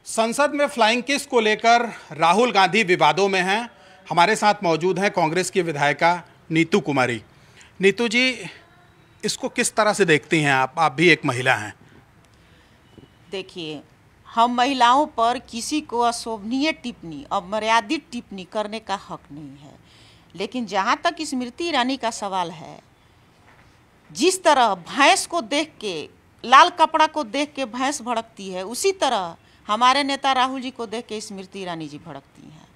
संसद में flying kiss को लेकर राहुल गांधी विवादों में हैं। हमारे साथ मौजूद हैं कांग्रेस की विधायिका नीतू कुमारी। नीतू जी, इसको किस तरह से देखती हैं आप भी एक महिला हैं। देखिए, हम महिलाओं पर किसी को अशोभनीय टिप्पणी, अमर्यादित टिप्पणी करने का हक नहीं है, लेकिन जहाँ तक स्मृति ईरानी का सवाल है, जिस तरह भैंस को देख के, लाल कपड़ा को देख के भैंस भड़कती है, उसी तरह हमारे नेता राहुल जी को देख के स्मृति ईरानी जी भड़कती हैं।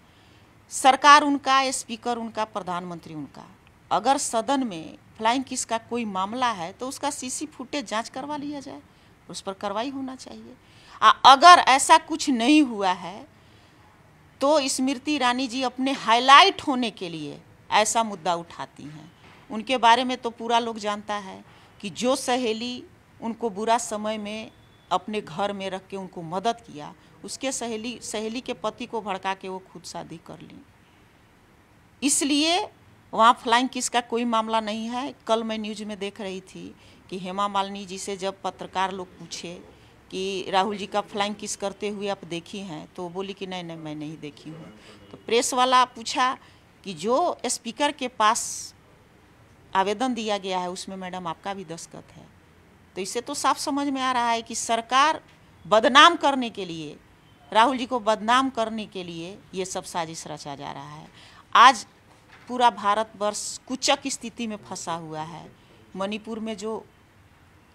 सरकार उनका, स्पीकर उनका, प्रधानमंत्री उनका। अगर सदन में फ्लाइंग किस का कोई मामला है तो उसका सीसी फुटेज जांच करवा लिया जाए, उस पर कार्रवाई होना चाहिए। अगर ऐसा कुछ नहीं हुआ है तो स्मृति ईरानी जी अपने हाईलाइट होने के लिए ऐसा मुद्दा उठाती हैं। उनके बारे में तो पूरा लोग जानता है कि जो सहेली उनको बुरा समय में अपने घर में रख के उनको मदद किया, उसके सहेली के पति को भड़का के वो खुद शादी कर ली। इसलिए वहाँ फ्लाइंग किस का कोई मामला नहीं है। कल मैं न्यूज़ में देख रही थी कि हेमा मालिनी जी से जब पत्रकार लोग पूछे कि राहुल जी का फ्लाइंग किस करते हुए आप देखी हैं, तो बोली कि नहीं मैं नहीं देखी हूँ। तो प्रेस वाला पूछा कि जो स्पीकर के पास आवेदन दिया गया है उसमें मैडम आपका भी दस्तखत है। तो इससे तो साफ समझ में आ रहा है कि सरकार बदनाम करने के लिए, राहुल जी को बदनाम करने के लिए ये सब साजिश रचा जा रहा है। आज पूरा भारतवर्ष कुचक स्थिति में फंसा हुआ है। मणिपुर में जो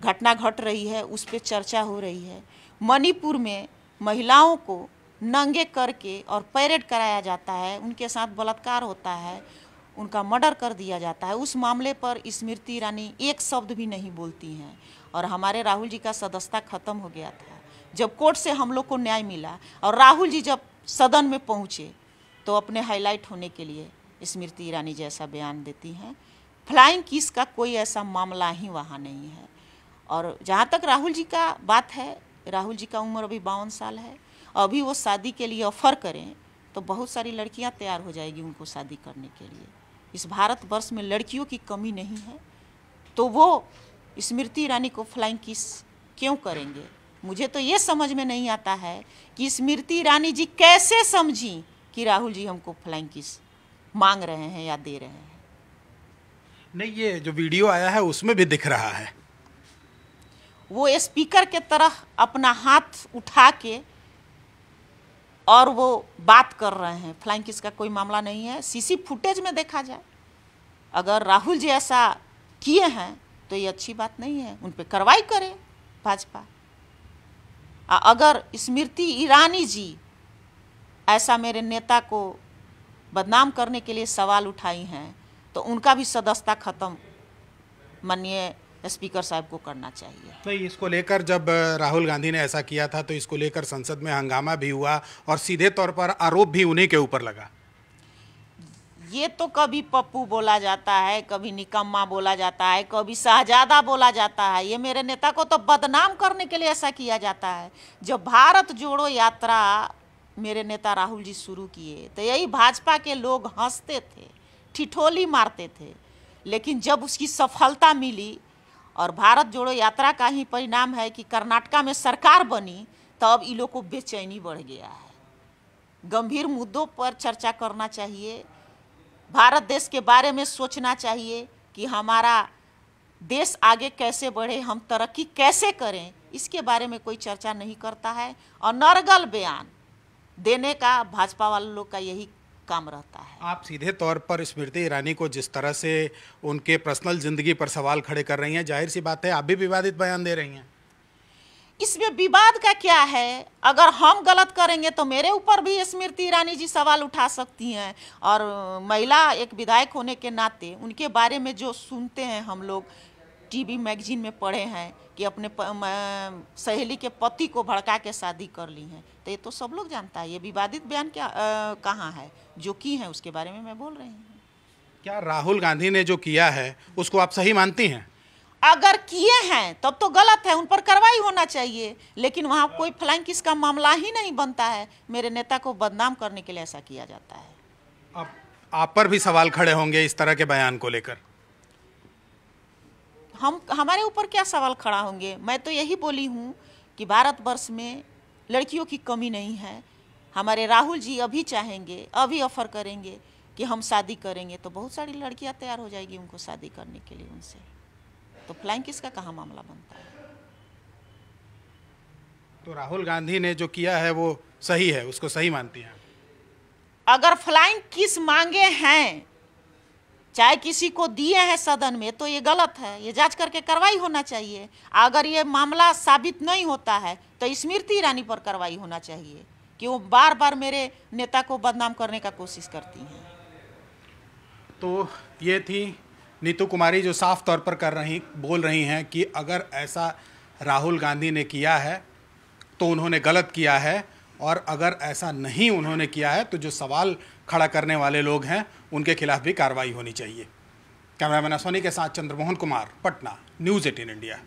घटना घट रही है उस पर चर्चा हो रही है। मणिपुर में महिलाओं को नंगे करके और परेड कराया जाता है, उनके साथ बलात्कार होता है, उनका मर्डर कर दिया जाता है। उस मामले पर स्मृति ईरानी एक शब्द भी नहीं बोलती हैं। और हमारे राहुल जी का सदस्यता खत्म हो गया था, जब कोर्ट से हम लोग को न्याय मिला और राहुल जी जब सदन में पहुँचे तो अपने हाईलाइट होने के लिए स्मृति ईरानी जैसा बयान देती हैं। फ्लाइंग किस का कोई ऐसा मामला ही वहाँ नहीं है। और जहाँ तक राहुल जी का बात है, राहुल जी का उम्र अभी 52 साल है। अभी वो शादी के लिए ऑफ़र करें तो बहुत सारी लड़कियाँ तैयार हो जाएगी उनको शादी करने के लिए। इस भारतवर्ष में लड़कियों की कमी नहीं है, तो वो स्मृति ईरानी को फ्लाइंग किस क्यों करेंगे। मुझे तो ये समझ में नहीं आता है कि स्मृति ईरानी जी कैसे समझी कि राहुल जी हमको फ्लाइंग किस मांग रहे हैं या दे रहे हैं। नहीं, ये जो वीडियो आया है उसमें भी दिख रहा है वो स्पीकर के तरह अपना हाथ उठा के और वो बात कर रहे हैं। फ्लाइंग किस का कोई मामला नहीं है। सीसी फुटेज में देखा जाए, अगर राहुल जी ऐसा किए हैं तो ये अच्छी बात नहीं है, उन पर कार्रवाई करे भाजपा। अगर स्मृति ईरानी जी ऐसा मेरे नेता को बदनाम करने के लिए सवाल उठाई हैं तो उनका भी सदस्यता खत्म माननीय स्पीकर साहब को करना चाहिए। नहीं, इसको लेकर जब राहुल गांधी ने ऐसा किया था तो इसको लेकर संसद में हंगामा भी हुआ और सीधे तौर पर आरोप भी उन्हीं के ऊपर लगा। ये तो कभी पप्पू बोला जाता है, कभी निकम्मा बोला जाता है, कभी शहजादा बोला जाता है। ये मेरे नेता को तो बदनाम करने के लिए ऐसा किया जाता है। जब भारत जोड़ो यात्रा मेरे नेता राहुल जी शुरू किए तो यही भाजपा के लोग हंसते थे, ठिठोली मारते थे, लेकिन जब उसकी सफलता मिली और भारत जोड़ो यात्रा का ही परिणाम है कि कर्नाटका में सरकार बनी, तब इन लोग को बेचैनी बढ़ गया है। गंभीर मुद्दों पर चर्चा करना चाहिए, भारत देश के बारे में सोचना चाहिए कि हमारा देश आगे कैसे बढ़े, हम तरक्की कैसे करें, इसके बारे में कोई चर्चा नहीं करता है। और नरगल बयान देने का भाजपा वाले लोग का यही काम रहता है। आप सीधे तौर पर स्मृति ईरानी को जिस तरह से उनके पर्सनल जिंदगी पर सवाल खड़े कर रही हैं, जाहिर सी बात है आप भी विवादित बयान दे रही हैं। इसमें विवाद का क्या है? अगर हम गलत करेंगे तो मेरे ऊपर भी स्मृति ईरानी जी सवाल उठा सकती हैं। और महिला एक विधायक होने के नाते उनके बारे में जो सुनते हैं हम लोग, टीवी मैगजीन में पढ़े हैं कि अपने सहेली के पति को भड़का के शादी कर ली हैं, तो ये तो सब लोग जानता है। ये विवादित बयान क्या कहाँ है? जो की है उसके बारे में मैं बोल रही हूँ। क्या राहुल गांधी ने जो किया है उसको आप सही मानती हैं? अगर किए हैं तब तो गलत है, उन पर कार्रवाई होना चाहिए, लेकिन वहाँ कोई फ्लाइंग किस का मामला ही नहीं बनता है। मेरे नेता को बदनाम करने के लिए ऐसा किया जाता है। अब आप पर भी सवाल खड़े होंगे इस तरह के बयान को लेकर। हमारे ऊपर क्या सवाल खड़ा होंगे? मैं तो यही बोली हूँ कि भारतवर्ष में लड़कियों की कमी नहीं है। हमारे राहुल जी अभी चाहेंगे, अभी ऑफर करेंगे कि हम शादी करेंगे, तो बहुत सारी लड़कियां तैयार हो जाएगी उनको शादी करने के लिए उनसे। तो फ्लाइंग किस का कहाँ मामला बनता है? तो राहुल गांधी ने जो किया है वो सही है, उसको सही मानती हैं? अगर फ्लाइंग किस मांगे हैं, चाहे किसी को दिए हैं सदन में, तो ये गलत है, ये जांच करके कार्रवाई होना चाहिए। अगर ये मामला साबित नहीं होता है तो स्मृति ईरानी पर कार्रवाई होना चाहिए कि वो बार बार मेरे नेता को बदनाम करने का कोशिश करती हैं। तो ये थी नीतू कुमारी जो साफ तौर पर बोल रही हैं कि अगर ऐसा राहुल गांधी ने किया है तो उन्होंने गलत किया है, और अगर ऐसा नहीं उन्होंने किया है तो जो सवाल खड़ा करने वाले लोग हैं उनके खिलाफ भी कार्रवाई होनी चाहिए। कैमरामैन सोनी के साथ चंद्रमोहन कुमार, पटना, न्यूज़ 18 इंडिया।